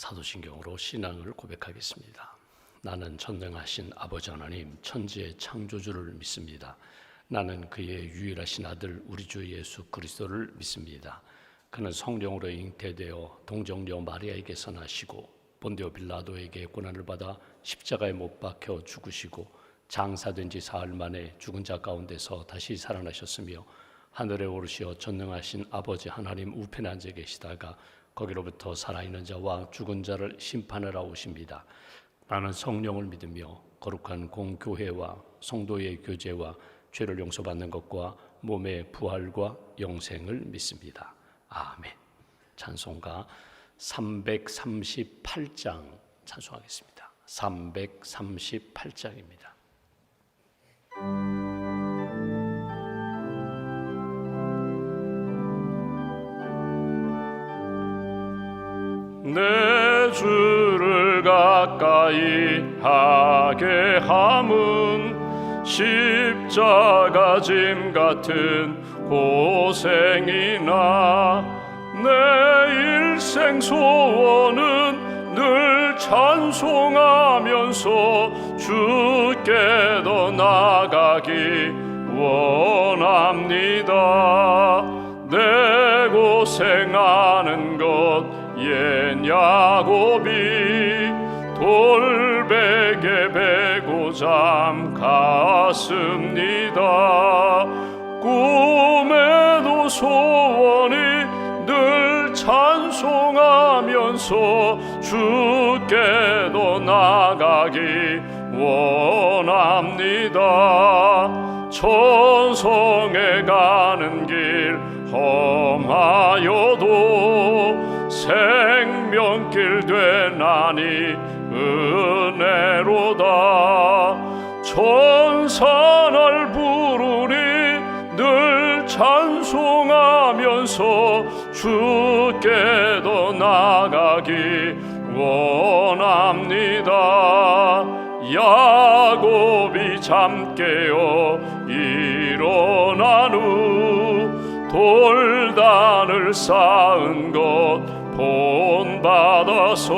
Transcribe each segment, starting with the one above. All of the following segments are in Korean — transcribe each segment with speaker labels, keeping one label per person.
Speaker 1: 사도신경으로 신앙을 고백하겠습니다. 나는 전능하신 아버지 하나님 천지의 창조주를 믿습니다. 나는 그의 유일하신 아들 우리 주 예수 그리스도를 믿습니다. 그는 성령으로 잉태되어 동정녀 마리아에게서 나시고 본디오 빌라도에게 고난을 받아 십자가에 못 박혀 죽으시고 장사된 지 사흘 만에 죽은 자 가운데서 다시 살아나셨으며 하늘에 오르시어 전능하신 아버지 하나님 우편에 앉아 계시다가 거기로부터 살아있는 자와 죽은 자를 심판하러 오십니다. 나는 성령을 믿으며 거룩한 공교회와 성도의 교제와 죄를 용서받는 것과 몸의 부활과 영생을 믿습니다. 아멘. 찬송가 338장 찬송하겠습니다. 338장입니다.
Speaker 2: 내 주를 가까이 하게 함은 십자가 짐 같은 고생이나 내 일생 소원은 늘 찬송하면서 주께 더 나가기 원합니다. 내 고생하는 것 옛 야곱이 돌베개 베고 잠 갔습니다. 꿈에도 소원이 늘 찬송하면서 주께도 나가기 원합니다. 천성에 가는 길 험하여도 생명길 되나니 은혜로다. 천사 날 부르니 늘 찬송하면서 주께도 나가기 원합니다. 야곱이 잠 깨어 일어난 후 돌단을 쌓은 것 본받아서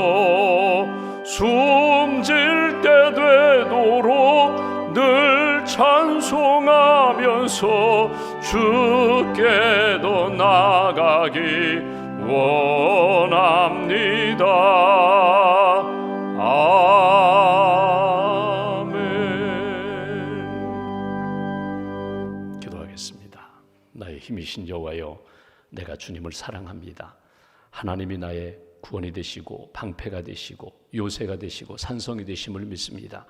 Speaker 2: 숨질 때 되도록 늘 찬송하면서 주께도 나가기 원합니다. 아멘.
Speaker 1: 기도하겠습니다. 나의 힘이신 여호와여, 내가 주님을 사랑합니다. 하나님이 나의 구원이 되시고 방패가 되시고 요새가 되시고 산성이 되심을 믿습니다.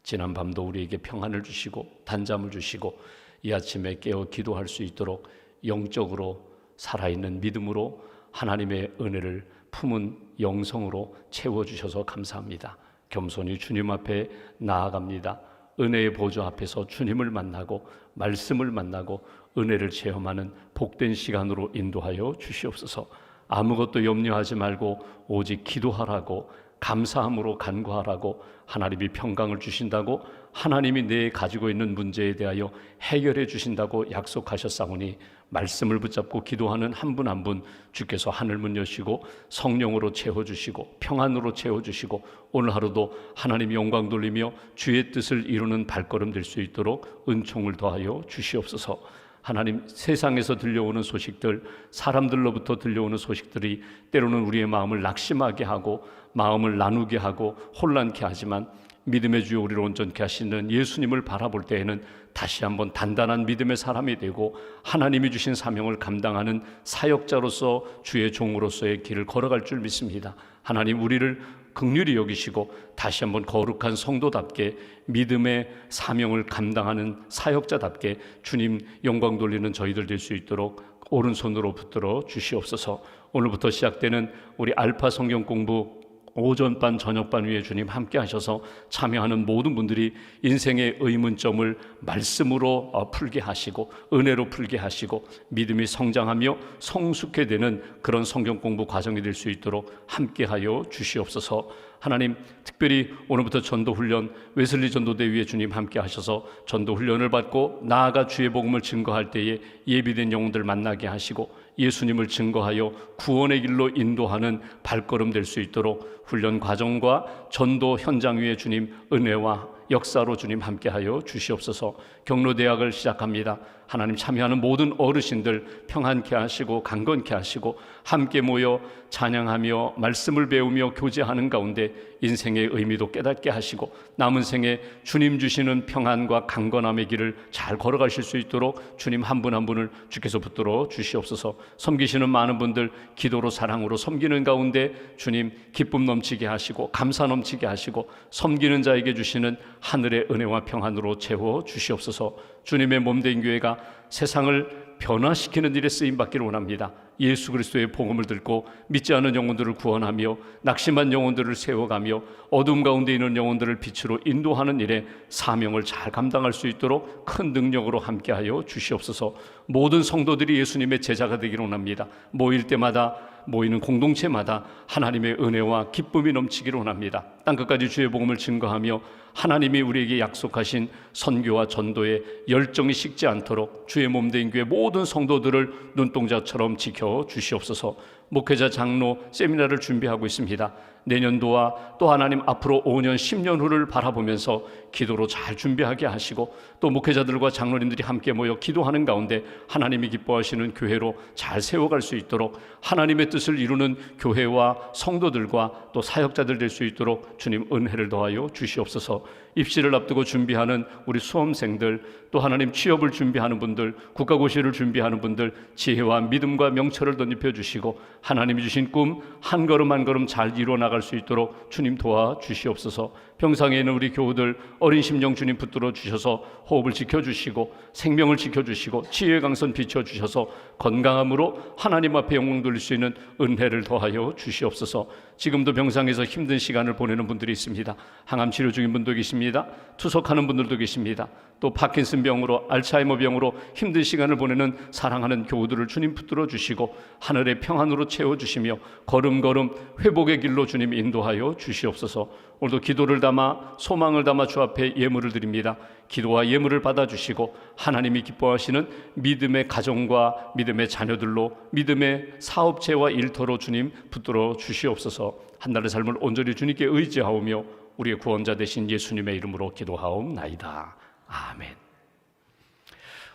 Speaker 1: 지난 밤도 우리에게 평안을 주시고 단잠을 주시고 이 아침에 깨어 기도할 수 있도록 영적으로 살아있는 믿음으로 하나님의 은혜를 품은 영성으로 채워주셔서 감사합니다. 겸손히 주님 앞에 나아갑니다. 은혜의 보좌 앞에서 주님을 만나고 말씀을 만나고 은혜를 체험하는 복된 시간으로 인도하여 주시옵소서. 아무것도 염려하지 말고 오직 기도하라고, 감사함으로 간구하라고, 하나님이 평강을 주신다고, 하나님이 내 가지고 있는 문제에 대하여 해결해 주신다고 약속하셨사오니 말씀을 붙잡고 기도하는 한 분 한 분 주께서 하늘문 여시고 성령으로 채워주시고 평안으로 채워주시고 오늘 하루도 하나님 영광 돌리며 주의 뜻을 이루는 발걸음 될 수 있도록 은총을 더하여 주시옵소서. 하나님, 세상에서 들려오는 소식들, 사람들로부터 들려오는 소식들이 때로는 우리의 마음을 낙심하게 하고 마음을 나누게 하고 혼란케 하지만 믿음의 주여 우리를 온전케 하시는 예수님을 바라볼 때에는 다시 한번 단단한 믿음의 사람이 되고 하나님이 주신 사명을 감당하는 사역자로서 주의 종으로서의 길을 걸어갈 줄 믿습니다. 하나님, 우리를 긍휼히 여기시고 다시 한번 거룩한 성도답게 믿음의 사명을 감당하는 사역자답게 주님 영광 돌리는 저희들 될 수 있도록 오른손으로 붙들어 주시옵소서. 오늘부터 시작되는 우리 알파 성경 공부 오전반 저녁반 위에 주님 함께 하셔서 참여하는 모든 분들이 인생의 의문점을 말씀으로 풀게 하시고 은혜로 풀게 하시고 믿음이 성장하며 성숙해 되는 그런 성경 공부 과정이 될 수 있도록 함께하여 주시옵소서. 하나님, 특별히 오늘부터 전도훈련 웨슬리 전도대 위에 주님 함께 하셔서 전도훈련을 받고 나아가 주의 복음을 증거할 때에 예비된 영혼들 만나게 하시고 예수님을 증거하여 구원의 길로 인도하는 발걸음 될 수 있도록 훈련 과정과 전도 현장 위에 주님 은혜와 역사로 주님 함께하여 주시옵소서. 경로대학을 시작합니다. 하나님 참여하는 모든 어르신들 평안케 하시고 강건케 하시고 함께 모여 찬양하며 말씀을 배우며 교제하는 가운데 인생의 의미도 깨닫게 하시고 남은 생에 주님 주시는 평안과 강건함의 길을 잘 걸어가실 수 있도록 주님 한 분 한 분을 주께서 붙들어 주시옵소서. 섬기시는 많은 분들 기도로 사랑으로 섬기는 가운데 주님 기쁨 넘치게 하시고 감사 넘치게 하시고 섬기는 자에게 주시는 하늘의 은혜와 평안으로 채워 주시옵소서. 주님의 몸된 교회가 세상을 변화시키는 일에 쓰임받기를 원합니다. 예수 그리스도의 복음을 듣고 믿지 않은 영혼들을 구원하며 낙심한 영혼들을 세워가며 어둠 가운데 있는 영혼들을 빛으로 인도하는 일에 사명을 잘 감당할 수 있도록 큰 능력으로 함께하여 주시옵소서. 모든 성도들이 예수님의 제자가 되기를 원합니다. 모일 때마다 모이는 공동체마다 하나님의 은혜와 기쁨이 넘치기를 원합니다. 땅끝까지 주의 복음을 증거하며 하나님이 우리에게 약속하신 선교와 전도에 열정이 식지 않도록 주의 몸된 교회 모든 성도들을 눈동자처럼 지켜 주시옵소서. 목회자 장로 세미나를 준비하고 있습니다. 내년도와 또 하나님 앞으로 5년 10년 후를 바라보면서 기도로 잘 준비하게 하시고 또 목회자들과 장로님들이 함께 모여 기도하는 가운데 하나님이 기뻐하시는 교회로 잘 세워갈 수 있도록 하나님의 뜻을 이루는 교회와 성도들과 또 사역자들 될 수 있도록 주님 은혜를 더하여 주시옵소서. 입시를 앞두고 준비하는 우리 수험생들 또 하나님 취업을 준비하는 분들 국가고시를 준비하는 분들 지혜와 믿음과 명철을 덧입혀 주시고 하나님이 주신 꿈 한 걸음 한 걸음 잘 이루어 나갈 수 있도록 주님 도와주시옵소서. 병상에 있는 우리 교우들 어린 심령 주님 붙들어 주셔서 호흡을 지켜주시고 생명을 지켜주시고 치유의 강선 비춰주셔서 건강함으로 하나님 앞에 영광 돌릴 수 있는 은혜를 더하여 주시옵소서. 지금도 병상에서 힘든 시간을 보내는 분들이 있습니다. 항암 치료 중인 분도 계십니다. 투석하는 분들도 계십니다. 또 파킨슨 병으로 알츠하이머 병으로 힘든 시간을 보내는 사랑하는 교우들을 주님 붙들어 주시고 하늘의 평안으로 채워주시며 걸음걸음 회복의 길로 주님 인도하여 주시옵소서. 오늘도 기도를 담아 소망을 담아 주 앞에 예물을 드립니다. 기도와 예물을 받아주시고 하나님이 기뻐하시는 믿음의 가정과 믿음의 자녀들로 믿음의 사업체와 일터로 주님 붙들어 주시옵소서. 한 날의 삶을 온전히 주님께 의지하오며 우리의 구원자 되신 예수님의 이름으로 기도하옵나이다. 아멘.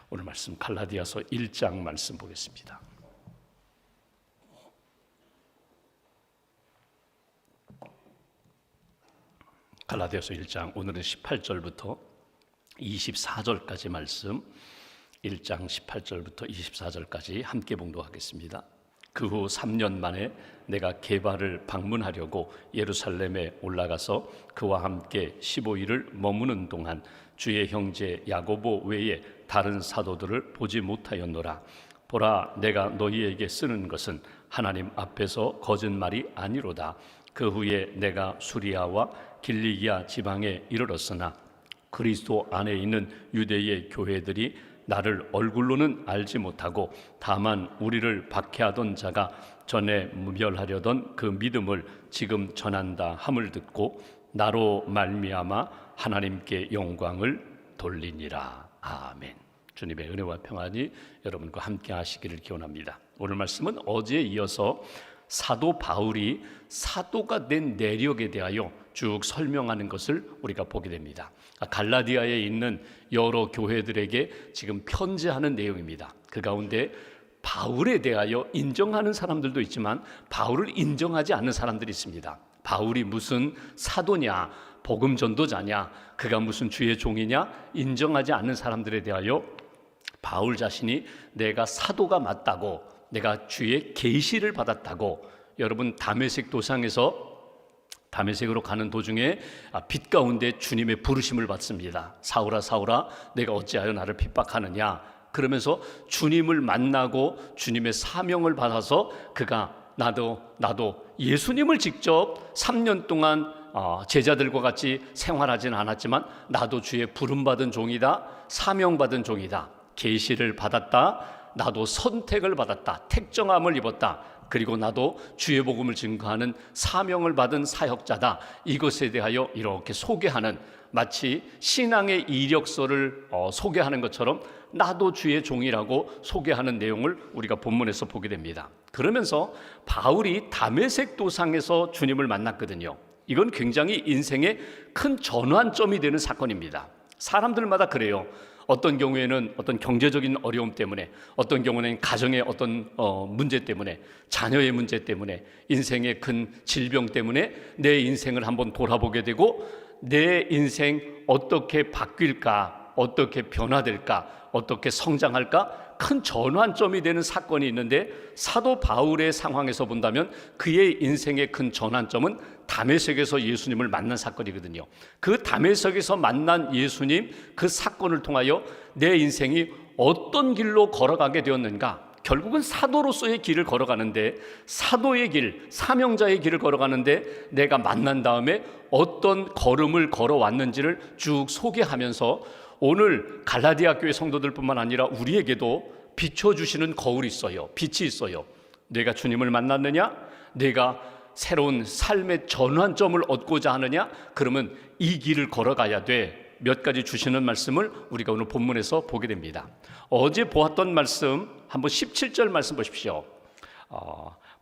Speaker 1: 오늘 말씀 갈라디아서 1장 말씀 보겠습니다. 갈라디아서 1장 오늘은 18절부터 24절까지 말씀 1장 18절부터 24절까지 함께 봉독하겠습니다. 그 후 3년 만에 내가 게바를 방문하려고 예루살렘에 올라가서 그와 함께 15일을 머무는 동안 주의 형제 야고보 외에 다른 사도들을 보지 못하였노라. 보라, 내가 너희에게 쓰는 것은 하나님 앞에서 거짓말이 아니로다. 그 후에 내가 수리아와 길리기아 지방에 이르렀으나 그리스도 안에 있는 유대의 교회들이 나를 얼굴로는 알지 못하고 다만 우리를 박해하던 자가 전에 멸하려던 그 믿음을 지금 전한다 함을 듣고 나로 말미암아 하나님께 영광을 돌리니라. 아멘. 주님의 은혜와 평안이 여러분과 함께 하시기를 기원합니다. 오늘 말씀은 어제에 이어서 사도 바울이 사도가 된 내력에 대하여 쭉 설명하는 것을 우리가 보게 됩니다. 갈라디아에 있는 여러 교회들에게 지금 편지하는 내용입니다. 그 가운데 바울에 대하여 인정하는 사람들도 있지만 바울을 인정하지 않는 사람들이 있습니다. 바울이 무슨 사도냐, 복음 전도자냐, 그가 무슨 주의 종이냐 인정하지 않는 사람들에 대하여 바울 자신이 내가 사도가 맞다고, 내가 주의 계시를 받았다고, 여러분 다메섹 도상에서 다메섹으로 가는 도중에 빛 가운데 주님의 부르심을 받습니다. 사울아 사울아 내가 어찌하여 나를 핍박하느냐, 그러면서 주님을 만나고 주님의 사명을 받아서 그가 나도 예수님을 직접 3년 동안 제자들과 같이 생활하지는 않았지만 나도 주의 부름받은 종이다, 사명받은 종이다, 계시를 받았다, 나도 선택을 받았다, 택정함을 입었다, 그리고 나도 주의 복음을 증거하는 사명을 받은 사역자다. 이것에 대하여 이렇게 소개하는, 마치 신앙의 이력서를 소개하는 것처럼 나도 주의 종이라고 소개하는 내용을 우리가 본문에서 보게 됩니다. 그러면서 바울이 다메섹 도상에서 주님을 만났거든요. 이건 굉장히 인생의 큰 전환점이 되는 사건입니다. 사람들마다 그래요. 어떤 경우에는 어떤 경제적인 어려움 때문에, 어떤 경우는 가정의 어떤 문제 때문에, 자녀의 문제 때문에, 인생의 큰 질병 때문에 내 인생을 한번 돌아보게 되고, 내 인생 어떻게 바뀔까, 어떻게 변화될까, 어떻게 성장할까, 큰 전환점이 되는 사건이 있는데, 사도 바울의 상황에서 본다면 그의 인생의 큰 전환점은 다메섹에서 예수님을 만난 사건이거든요. 그 다메섹에서 만난 예수님, 그 사건을 통하여 내 인생이 어떤 길로 걸어가게 되었는가, 결국은 사도로서의 길을 걸어가는데, 사도의 길, 사명자의 길을 걸어가는데 내가 만난 다음에 어떤 걸음을 걸어왔는지를 쭉 소개하면서 오늘 갈라디아 교회 성도들뿐만 아니라 우리에게도 비춰주시는 거울이 있어요. 빛이 있어요. 내가 주님을 만났느냐? 내가 새로운 삶의 전환점을 얻고자 하느냐? 그러면 이 길을 걸어가야 돼. 몇 가지 주시는 말씀을 우리가 오늘 본문에서 보게 됩니다. 어제 보았던 말씀, 한번 17절 말씀 보십시오.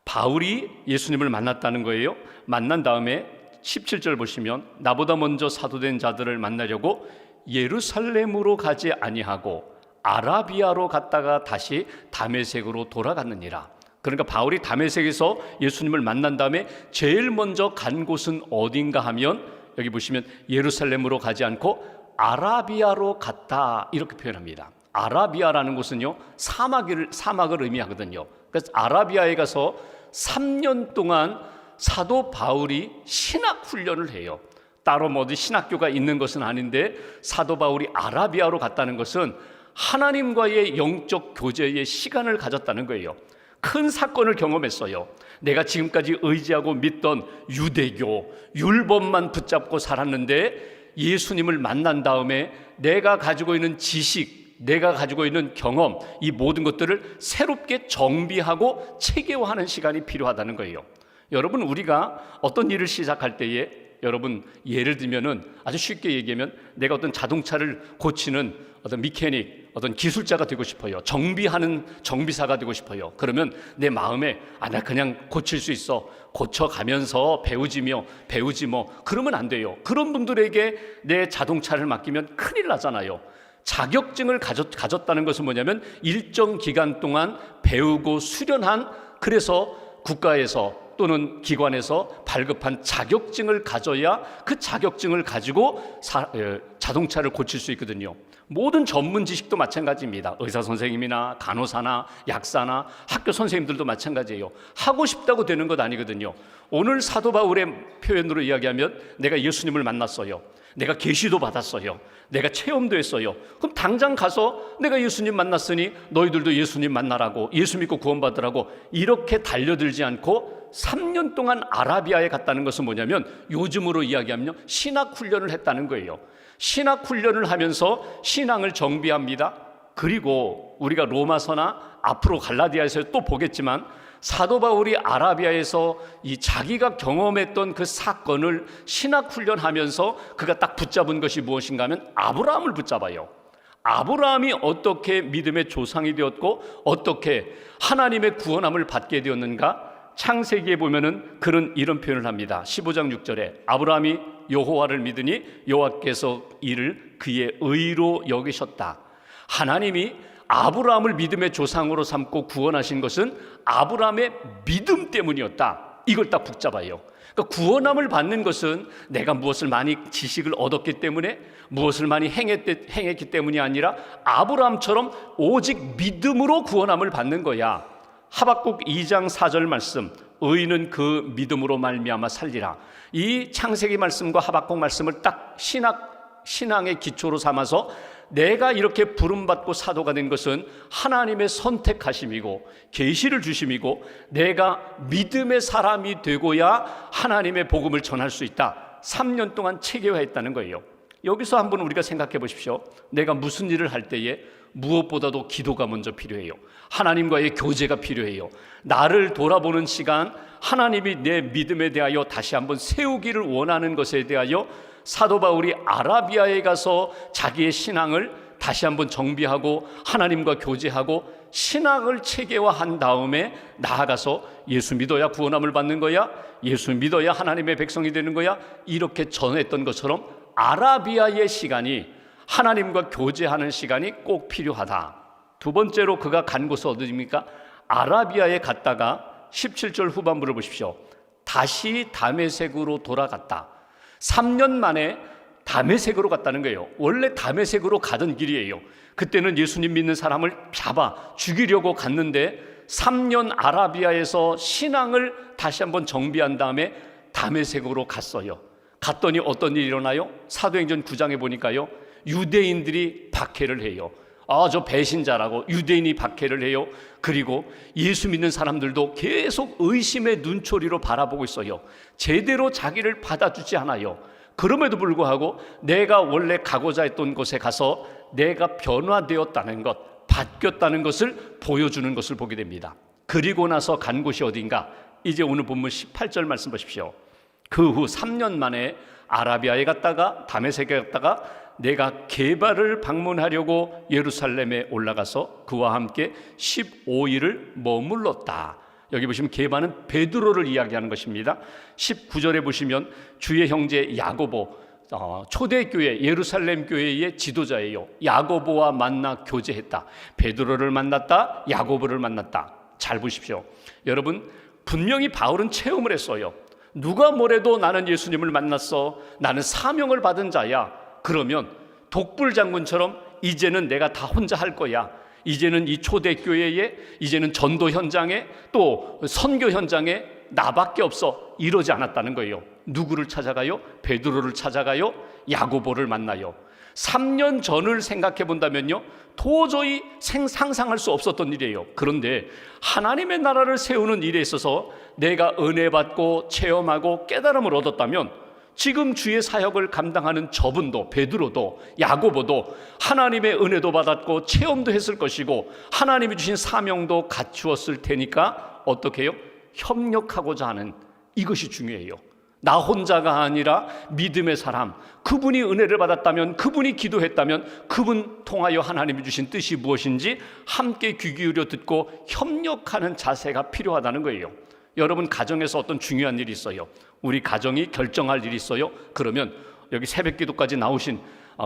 Speaker 1: 바울이 예수님을 만났다는 거예요. 만난 다음에 17절 보시면, 나보다 먼저 사도된 자들을 만나려고 예루살렘으로 가지 아니하고 아라비아로 갔다가 다시 다메섹으로 돌아갔느니라. 그러니까 바울이 다메섹에서 예수님을 만난 다음에 제일 먼저 간 곳은 어딘가 하면, 여기 보시면 예루살렘으로 가지 않고 아라비아로 갔다, 이렇게 표현합니다. 아라비아라는 곳은요, 사막을 의미하거든요. 그래서 아라비아에 가서 3년 동안 사도 바울이 신학 훈련을 해요. 따로 어디 신학교가 있는 것은 아닌데, 사도 바울이 아라비아로 갔다는 것은 하나님과의 영적 교제의 시간을 가졌다는 거예요. 큰 사건을 경험했어요. 내가 지금까지 의지하고 믿던 유대교, 율법만 붙잡고 살았는데 예수님을 만난 다음에 내가 가지고 있는 지식, 내가 가지고 있는 경험, 이 모든 것들을 새롭게 정비하고 체계화하는 시간이 필요하다는 거예요. 여러분, 우리가 어떤 일을 시작할 때에, 여러분 예를 들면은 아주 쉽게 얘기하면, 내가 어떤 자동차를 고치는 어떤 미케닉, 어떤 기술자가 되고 싶어요. 정비하는 정비사가 되고 싶어요. 그러면 내 마음에 나 그냥 고칠 수 있어, 고쳐가면서 배우지 뭐, 그러면 안 돼요. 그런 분들에게 내 자동차를 맡기면 큰일 나잖아요. 자격증을 가졌다는 것은 뭐냐면 일정 기간 동안 배우고 수련한, 그래서 국가에서 또는 기관에서 발급한 자격증을 가져야 그 자격증을 가지고 자동차를 고칠 수 있거든요. 모든 전문 지식도 마찬가지입니다. 의사 선생님이나 간호사나 약사나 학교 선생님들도 마찬가지예요. 하고 싶다고 되는 것 아니거든요. 오늘 사도 바울의 표현으로 이야기하면, 내가 예수님을 만났어요. 내가 계시도 받았어요. 내가 체험도 했어요. 그럼 당장 가서 내가 예수님 만났으니 너희들도 예수님 만나라고, 예수 믿고 구원받으라고 이렇게 달려들지 않고 3년 동안 아라비아에 갔다는 것은 뭐냐면, 요즘으로 이야기하면 신학 훈련을 했다는 거예요. 신학 훈련을 하면서 신앙을 정비합니다. 그리고 우리가 로마서나 앞으로 갈라디아에서 또 보겠지만, 사도 바울이 아라비아에서 이 자기가 경험했던 그 사건을 신학 훈련하면서 그가 딱 붙잡은 것이 무엇인가 하면 아브라함을 붙잡아요. 아브라함이 어떻게 믿음의 조상이 되었고 어떻게 하나님의 구원함을 받게 되었는가, 창세기에 보면은 그런 이런 표현을 합니다. 15장 6절에 아브라함이 여호와를 믿으니 여호와께서 이를 그의 의로 여기셨다. 하나님이 아브라함을 믿음의 조상으로 삼고 구원하신 것은 아브라함의 믿음 때문이었다. 이걸 딱 붙잡아요. 그러니까 구원함을 받는 것은 내가 무엇을 많이 지식을 얻었기 때문에, 무엇을 많이 행했기 때문이 아니라 아브라함처럼 오직 믿음으로 구원함을 받는 거야. 하박국 2장 4절 말씀, 의인은 그 믿음으로 말미암아 살리라. 이 창세기 말씀과 하박국 말씀을 딱 신앙의 기초로 삼아서, 내가 이렇게 부름받고 사도가 된 것은 하나님의 선택하심이고 계시를 주심이고, 내가 믿음의 사람이 되고야 하나님의 복음을 전할 수 있다. 3년 동안 체계화했다는 거예요. 여기서 한번 우리가 생각해 보십시오. 내가 무슨 일을 할 때에 무엇보다도 기도가 먼저 필요해요. 하나님과의 교제가 필요해요. 나를 돌아보는 시간, 하나님이 내 믿음에 대하여 다시 한번 세우기를 원하는 것에 대하여 사도 바울이 아라비아에 가서 자기의 신앙을 다시 한번 정비하고 하나님과 교제하고 신앙을 체계화한 다음에 나아가서 예수 믿어야 구원함을 받는 거야, 예수 믿어야 하나님의 백성이 되는 거야, 이렇게 전했던 것처럼 아라비아의 시간이, 하나님과 교제하는 시간이 꼭 필요하다. 두 번째로 그가 간 곳은 어디입니까? 아라비아에 갔다가 17절 후반부를 보십시오. 다시 다메섹으로 돌아갔다. 3년 만에 다메섹으로 갔다는 거예요. 원래 다메섹으로 가던 길이에요. 그때는 예수님 믿는 사람을 잡아 죽이려고 갔는데 3년 아라비아에서 신앙을 다시 한번 정비한 다음에 다메섹으로 갔어요. 갔더니 어떤 일이 일어나요? 사도행전 9장에 보니까요, 유대인들이 박해를 해요. 저 배신자라고 유대인이 박해를 해요. 그리고 예수 믿는 사람들도 계속 의심의 눈초리로 바라보고 있어요. 제대로 자기를 받아주지 않아요. 그럼에도 불구하고 내가 원래 가고자 했던 곳에 가서 내가 변화되었다는 것, 바뀌었다는 것을 보여주는 것을 보게 됩니다. 그리고 나서 간 곳이 어딘가? 이제 오늘 본문 18절 말씀 보십시오. 그 후 3년 만에 아라비아에 갔다가 다메섹에 갔다가 내가 게바를 방문하려고 예루살렘에 올라가서 그와 함께 15일을 머물렀다. 여기 보시면 게바는 베드로를 이야기하는 것입니다. 19절에 보시면 주의 형제 야고보, 초대교회 예루살렘 교회의 지도자예요. 야고보와 만나 교제했다. 베드로를 만났다, 야고보를 만났다. 잘 보십시오. 여러분, 분명히 바울은 체험을 했어요. 누가 뭐래도 나는 예수님을 만났어, 나는 사명을 받은 자야. 그러면 독불장군처럼 이제는 내가 다 혼자 할 거야, 이제는 이 초대교회에, 이제는 전도 현장에, 또 선교 현장에 나밖에 없어, 이러지 않았다는 거예요. 누구를 찾아가요? 베드로를 찾아가요. 야고보를 만나요. 3년 전을 생각해 본다면요, 도저히 상상할 수 없었던 일이에요. 그런데 하나님의 나라를 세우는 일에 있어서 내가 은혜 받고 체험하고 깨달음을 얻었다면 지금 주의 사역을 감당하는 저분도, 베드로도, 야고보도 하나님의 은혜도 받았고 체험도 했을 것이고 하나님이 주신 사명도 갖추었을 테니까 어떻게 해요? 협력하고자 하는, 이것이 중요해요. 나 혼자가 아니라 믿음의 사람, 그분이 은혜를 받았다면, 그분이 기도했다면 그분 통하여 하나님이 주신 뜻이 무엇인지 함께 귀 기울여 듣고 협력하는 자세가 필요하다는 거예요. 여러분, 가정에서 어떤 중요한 일이 있어요. 우리 가정이 결정할 일이 있어요. 그러면 여기 새벽 기도까지 나오신,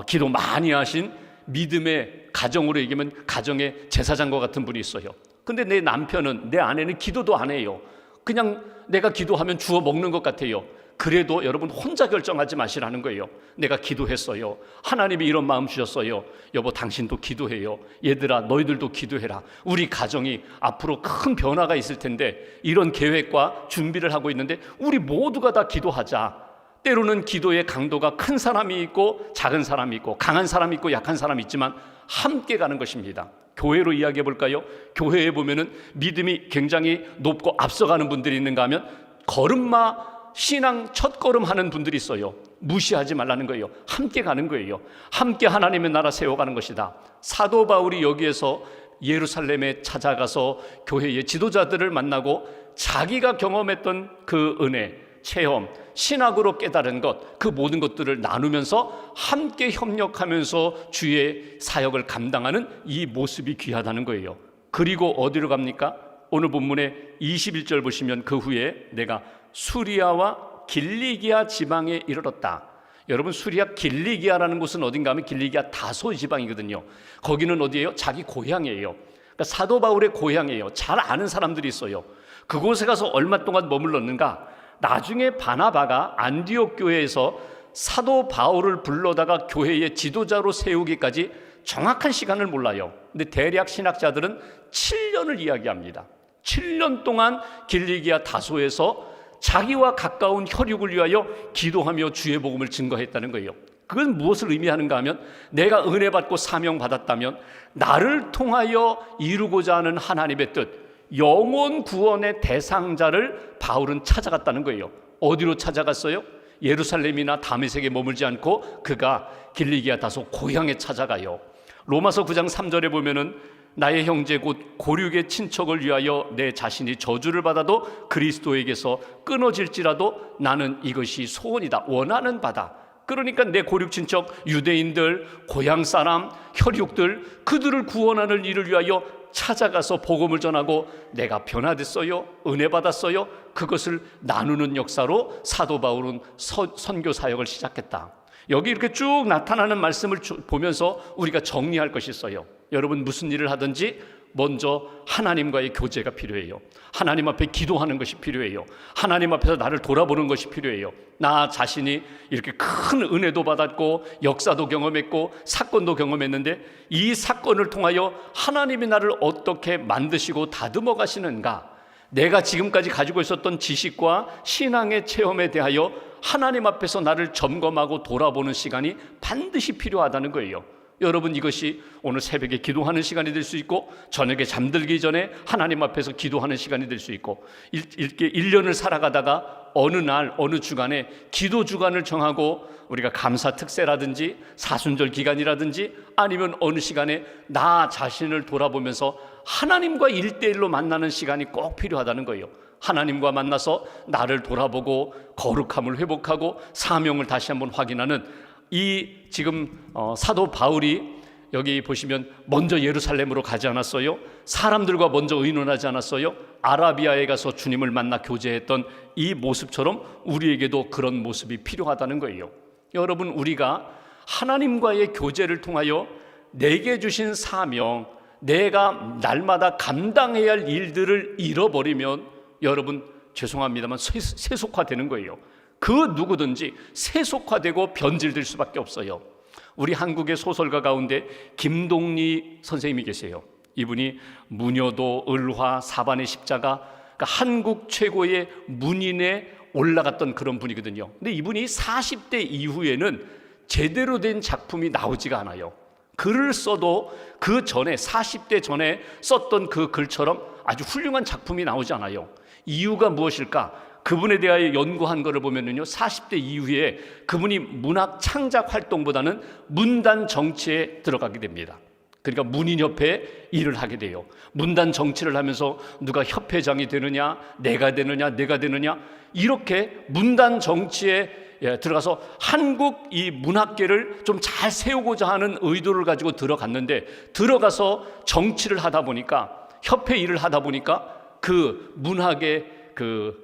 Speaker 1: 기도 많이 하신 믿음의 가정으로 얘기하면 가정의 제사장과 같은 분이 있어요. 근데 내 남편은, 내 아내는 기도도 안 해요. 그냥 내가 기도하면 주워 먹는 것 같아요. 그래도 여러분, 혼자 결정하지 마시라는 거예요. 내가 기도했어요. 하나님이 이런 마음 주셨어요. 여보, 당신도 기도해요. 얘들아, 너희들도 기도해라. 우리 가정이 앞으로 큰 변화가 있을 텐데 이런 계획과 준비를 하고 있는데 우리 모두가 다 기도하자. 때로는 기도의 강도가 큰 사람이 있고 작은 사람이 있고 강한 사람이 있고 약한 사람이 있지만 함께 가는 것입니다. 교회로 이야기해 볼까요? 교회에 보면은 믿음이 굉장히 높고 앞서가는 분들이 있는가 하면 걸음마, 신앙 첫걸음 하는 분들이 있어요. 무시하지 말라는 거예요. 함께 가는 거예요. 함께 하나님의 나라 세워가는 것이다. 사도 바울이 여기에서 예루살렘에 찾아가서 교회의 지도자들을 만나고 자기가 경험했던 그 은혜, 체험, 신학으로 깨달은 것, 그 모든 것들을 나누면서 함께 협력하면서 주의 사역을 감당하는 이 모습이 귀하다는 거예요. 그리고 어디로 갑니까? 오늘 본문의 21절 보시면 그 후에 내가 수리아와 길리기아 지방에 이르렀다. 여러분, 수리아 길리기아라는 곳은 어딘가 하면 길리기아 다소 지방이거든요. 거기는 어디예요? 자기 고향이에요. 그러니까 사도 바울의 고향이에요. 잘 아는 사람들이 있어요. 그곳에 가서 얼마 동안 머물렀는가? 나중에 바나바가 안디옥 교회에서 사도 바울을 불러다가 교회의 지도자로 세우기까지 정확한 시간을 몰라요. 근데 대략 신학자들은 7년을 이야기합니다. 7년 동안 길리기아 다소에서 자기와 가까운 혈육을 위하여 기도하며 주의 복음을 증거했다는 거예요. 그건 무엇을 의미하는가 하면 내가 은혜 받고 사명 받았다면 나를 통하여 이루고자 하는 하나님의 뜻, 영혼 구원의 대상자를 바울은 찾아갔다는 거예요. 어디로 찾아갔어요? 예루살렘이나 다메섹에 머물지 않고 그가 길리기아 다소 고향에 찾아가요. 로마서 9장 3절에 보면은 나의 형제 곧 고륙의 친척을 위하여 내 자신이 저주를 받아도 그리스도에게서 끊어질지라도 나는 이것이 소원이다, 원하는 바다. 그러니까 내 고륙 친척, 유대인들, 고향 사람, 혈육들, 그들을 구원하는 일을 위하여 찾아가서 복음을 전하고 내가 변화됐어요, 은혜 받았어요, 그것을 나누는 역사로 사도 바울은 선교 사역을 시작했다. 여기 이렇게 쭉 나타나는 말씀을 보면서 우리가 정리할 것이 있어요. 여러분, 무슨 일을 하든지 먼저 하나님과의 교제가 필요해요. 하나님 앞에 기도하는 것이 필요해요. 하나님 앞에서 나를 돌아보는 것이 필요해요. 나 자신이 이렇게 큰 은혜도 받았고 역사도 경험했고 사건도 경험했는데 이 사건을 통하여 하나님이 나를 어떻게 만드시고 다듬어 가시는가, 내가 지금까지 가지고 있었던 지식과 신앙의 체험에 대하여 하나님 앞에서 나를 점검하고 돌아보는 시간이 반드시 필요하다는 거예요. 여러분, 이것이 오늘 새벽에 기도하는 시간이 될 수 있고 저녁에 잠들기 전에 하나님 앞에서 기도하는 시간이 될 수 있고 이렇게 1년을 살아가다가 어느 날 어느 주간에 기도 주간을 정하고 우리가 감사 특세라든지 사순절 기간이라든지 아니면 어느 시간에 나 자신을 돌아보면서 하나님과 1대1로 만나는 시간이 꼭 필요하다는 거예요. 하나님과 만나서 나를 돌아보고 거룩함을 회복하고 사명을 다시 한번 확인하는 이 지금 사도 바울이 여기 보시면 먼저 예루살렘으로 가지 않았어요? 사람들과 먼저 의논하지 않았어요? 아라비아에 가서 주님을 만나 교제했던 이 모습처럼 우리에게도 그런 모습이 필요하다는 거예요. 여러분, 우리가 하나님과의 교제를 통하여 내게 주신 사명, 내가 날마다 감당해야 할 일들을 잃어버리면 여러분, 죄송합니다만 세속화되는 거예요. 그 누구든지 세속화되고 변질될 수밖에 없어요. 우리 한국의 소설가 가운데 김동리 선생님이 계세요. 이분이 무녀도, 을화, 사반의 십자가, 그러니까 한국 최고의 문인에 올라갔던 그런 분이거든요. 근데 이분이 40대 이후에는 제대로 된 작품이 나오지가 않아요. 글을 써도 그 전에 40대 전에 썼던 그 글처럼 아주 훌륭한 작품이 나오지 않아요. 이유가 무엇일까? 그분에 대하여 연구한 것을 보면요, 40대 이후에 그분이 문학 창작 활동보다는 문단 정치에 들어가게 됩니다. 그러니까 문인협회에 일을 하게 돼요. 문단 정치를 하면서 누가 협회장이 되느냐, 내가 되느냐 이렇게 문단 정치에 들어가서 한국 이 문학계를 좀 잘 세우고자 하는 의도를 가지고 들어갔는데, 들어가서 정치를 하다 보니까, 협회 일을 하다 보니까 그 문학의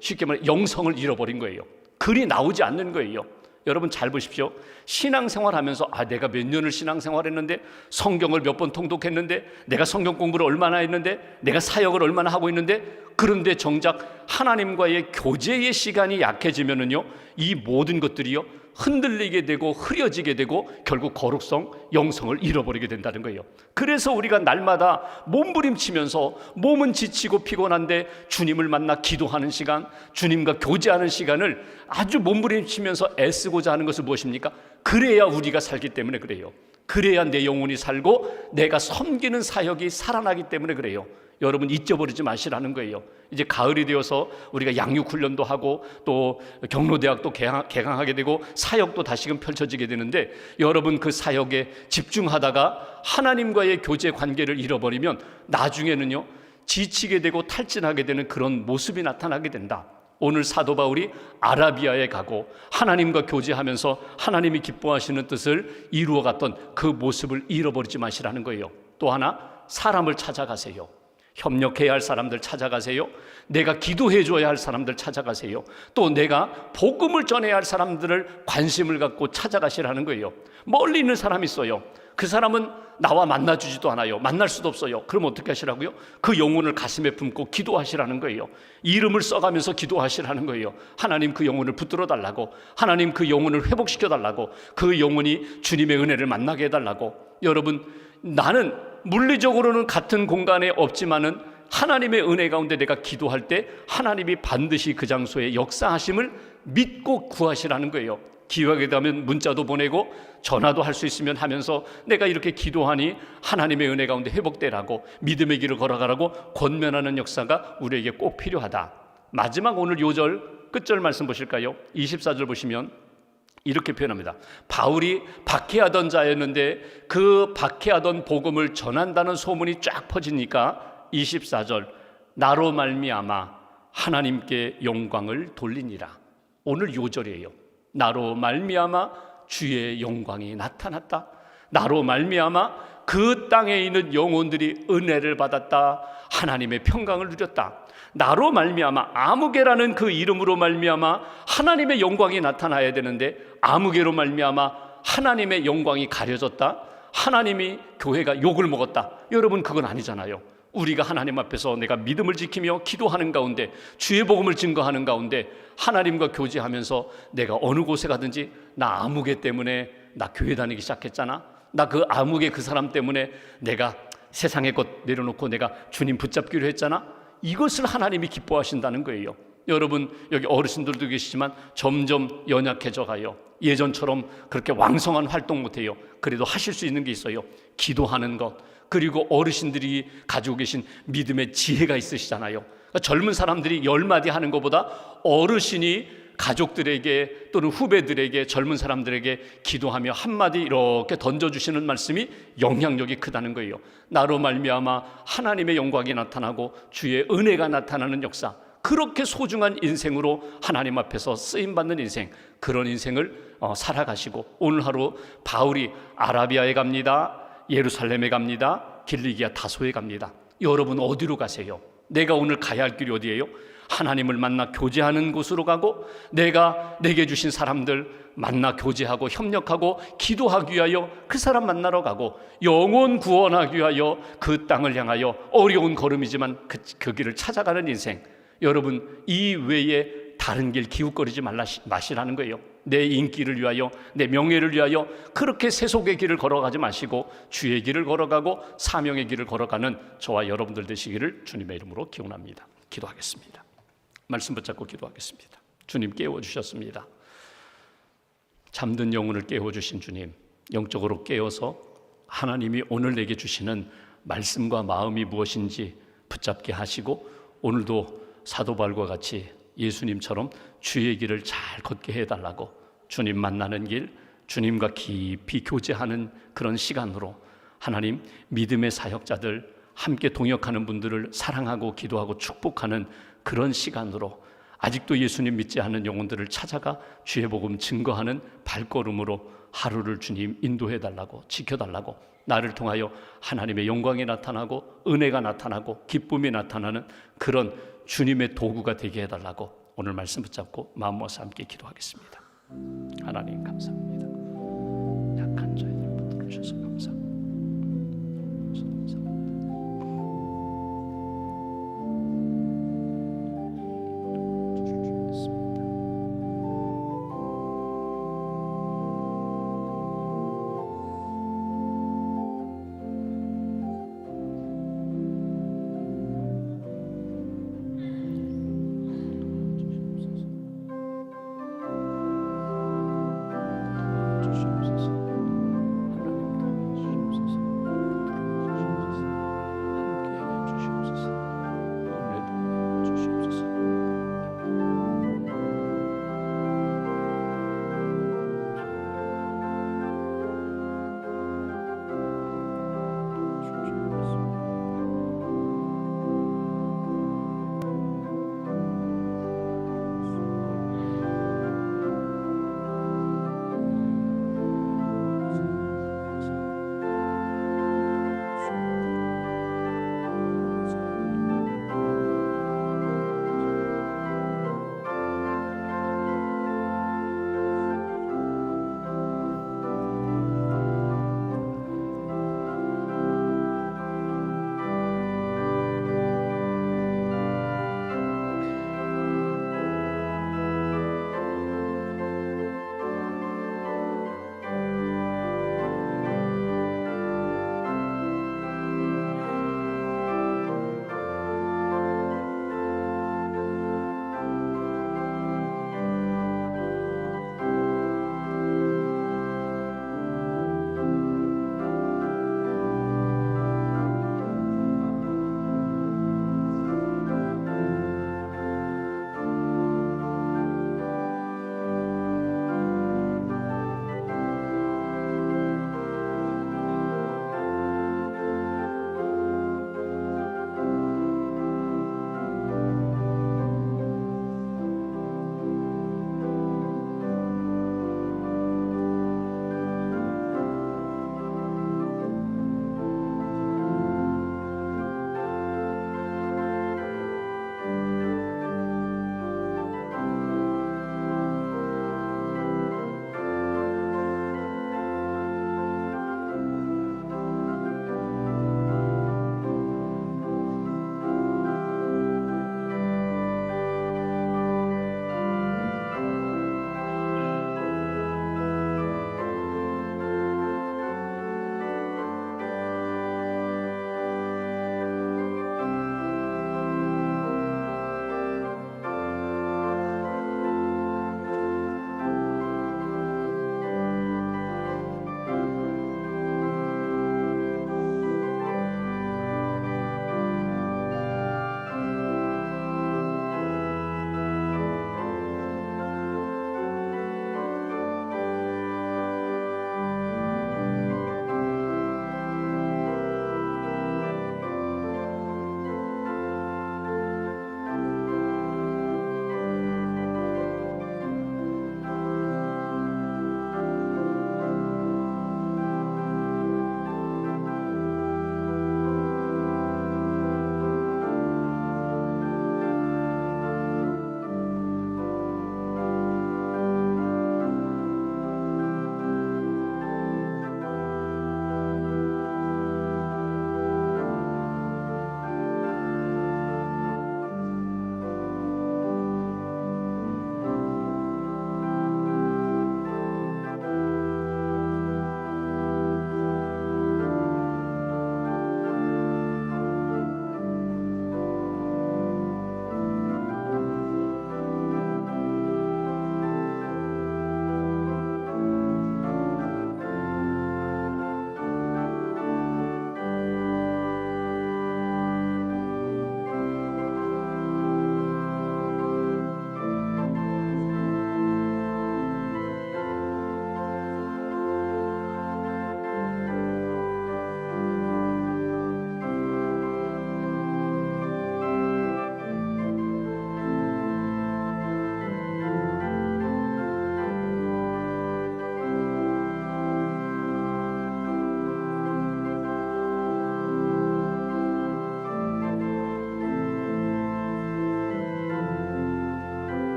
Speaker 1: 쉽게 말해 영성을 잃어버린 거예요. 글이 나오지 않는 거예요. 여러분 잘 보십시오. 신앙생활 하면서 내가 몇 년을 신앙생활했는데, 성경을 몇 번 통독했는데, 내가 성경 공부를 얼마나 했는데, 내가 사역을 얼마나 하고 있는데, 그런데 정작 하나님과의 교제의 시간이 약해지면은요, 이 모든 것들이요 흔들리게 되고 흐려지게 되고 결국 거룩성, 영성을 잃어버리게 된다는 거예요. 그래서 우리가 날마다 몸부림치면서 몸은 지치고 피곤한데 주님을 만나 기도하는 시간, 주님과 교제하는 시간을 아주 몸부림치면서 애쓰고자 하는 것은 무엇입니까? 그래야 우리가 살기 때문에 그래요. 그래야 내 영혼이 살고 내가 섬기는 사역이 살아나기 때문에 그래요. 여러분 잊어버리지 마시라는 거예요. 이제 가을이 되어서 우리가 양육훈련도 하고 또 경로대학도 개강하게 되고 사역도 다시금 펼쳐지게 되는데, 여러분 그 사역에 집중하다가 하나님과의 교제 관계를 잃어버리면 나중에는요 지치게 되고 탈진하게 되는 그런 모습이 나타나게 된다. 오늘 사도 바울이 아라비아에 가고 하나님과 교제하면서 하나님이 기뻐하시는 뜻을 이루어갔던 그 모습을 잃어버리지 마시라는 거예요. 또 하나, 사람을 찾아가세요. 협력해야 할 사람들 찾아가세요. 내가 기도해 줘야 할 사람들 찾아가세요. 또 내가 복음을 전해야 할 사람들을 관심을 갖고 찾아가시라는 거예요. 멀리 있는 사람이 있어요. 그 사람은 나와 만나주지도 않아요. 만날 수도 없어요. 그럼 어떻게 하시라고요? 그 영혼을 가슴에 품고 기도하시라는 거예요. 이름을 써가면서 기도하시라는 거예요. 하나님 그 영혼을 붙들어 달라고, 하나님 그 영혼을 회복시켜 달라고, 그 영혼이 주님의 은혜를 만나게 해달라고. 여러분, 나는 물리적으로는 같은 공간에 없지만은 하나님의 은혜 가운데 내가 기도할 때 하나님이 반드시 그 장소에 역사하심을 믿고 구하시라는 거예요. 기회가 되면 문자도 보내고 전화도 할 수 있으면 하면서 내가 이렇게 기도하니 하나님의 은혜 가운데 회복되라고, 믿음의 길을 걸어가라고 권면하는 역사가 우리에게 꼭 필요하다. 마지막 오늘 요절 끝절 말씀 보실까요? 24절 보시면 이렇게 표현합니다. 바울이 박해하던 자였는데 그 박해하던 복음을 전한다는 소문이 쫙 퍼지니까 24절, 나로 말미암아 하나님께 영광을 돌리니라. 오늘 요절이에요. 나로 말미암아 주의 영광이 나타났다. 나로 말미암아 그 땅에 있는 영혼들이 은혜를 받았다. 하나님의 평강을 누렸다. 나로 말미암아, 아무개라는 그 이름으로 말미암아 하나님의 영광이 나타나야 되는데 아무개로 말미암아 하나님의 영광이 가려졌다. 하나님이, 교회가 욕을 먹었다. 여러분, 그건 아니잖아요. 우리가 하나님 앞에서 내가 믿음을 지키며 기도하는 가운데, 주의 복음을 증거하는 가운데 하나님과 교제하면서 내가 어느 곳에 가든지 나 아무개 때문에 나 교회 다니기 시작했잖아. 나 그 아무개 그 사람 때문에 내가 세상의 것 내려놓고 내가 주님 붙잡기로 했잖아. 이것을 하나님이 기뻐하신다는 거예요. 여러분, 여기 어르신들도 계시지만 점점 연약해져 가요. 예전처럼 그렇게 왕성한 활동 못해요. 그래도 하실 수 있는 게 있어요. 기도하는 것, 그리고 어르신들이 가지고 계신 믿음의 지혜가 있으시잖아요. 그러니까 젊은 사람들이 10마디 하는 것보다 어르신이 가족들에게 또는 후배들에게, 젊은 사람들에게 기도하며 한마디 이렇게 던져주시는 말씀이 영향력이 크다는 거예요. 나로 말미암아 하나님의 영광이 나타나고 주의 은혜가 나타나는 역사, 그렇게 소중한 인생으로 하나님 앞에서 쓰임받는 인생, 그런 인생을 살아가시고, 오늘 하루 바울이 아라비아에 갑니다. 예루살렘에 갑니다. 길리기아 다소에 갑니다. 여러분 어디로 가세요? 내가 오늘 가야 할 길이 어디예요? 하나님을 만나 교제하는 곳으로 가고, 내가 내게 주신 사람들 만나 교제하고 협력하고 기도하기 위하여 그 사람 만나러 가고, 영혼 구원하기 위하여 그 땅을 향하여 어려운 걸음이지만 그 길을 찾아가는 인생. 여러분, 이 외에 다른 길 기웃거리지 마시라는 거예요. 내 인기를 위하여, 내 명예를 위하여 그렇게 세속의 길을 걸어가지 마시고 주의 길을 걸어가고 사명의 길을 걸어가는 저와 여러분들 되시기를 주님의 이름으로 기원합니다. 기도하겠습니다. 말씀 붙잡고 기도하겠습니다. 주님, 깨워주셨습니다. 잠든 영혼을 깨워주신 주님, 영적으로 깨어서 하나님이 오늘 내게 주시는 말씀과 마음이 무엇인지 붙잡게 하시고, 오늘도 사도 바울과 같이 예수님처럼 주의 길을 잘 걷게 해달라고, 주님 만나는 길, 주님과 깊이 교제하는 그런 시간으로 하나님, 믿음의 사역자들, 함께 동역하는 분들을 사랑하고 기도하고 축복하는 그런 시간으로, 아직도 예수님 믿지 않는 영혼들을 찾아가 주의 복음 증거하는 발걸음으로 하루를 주님 인도해달라고, 지켜달라고, 나를 통하여 하나님의 영광이 나타나고 은혜가 나타나고 기쁨이 나타나는 그런 주님의 도구가 되게 해달라고 오늘 말씀 붙잡고 마음 모아서 함께 기도하겠습니다. 하나님 감사합니다.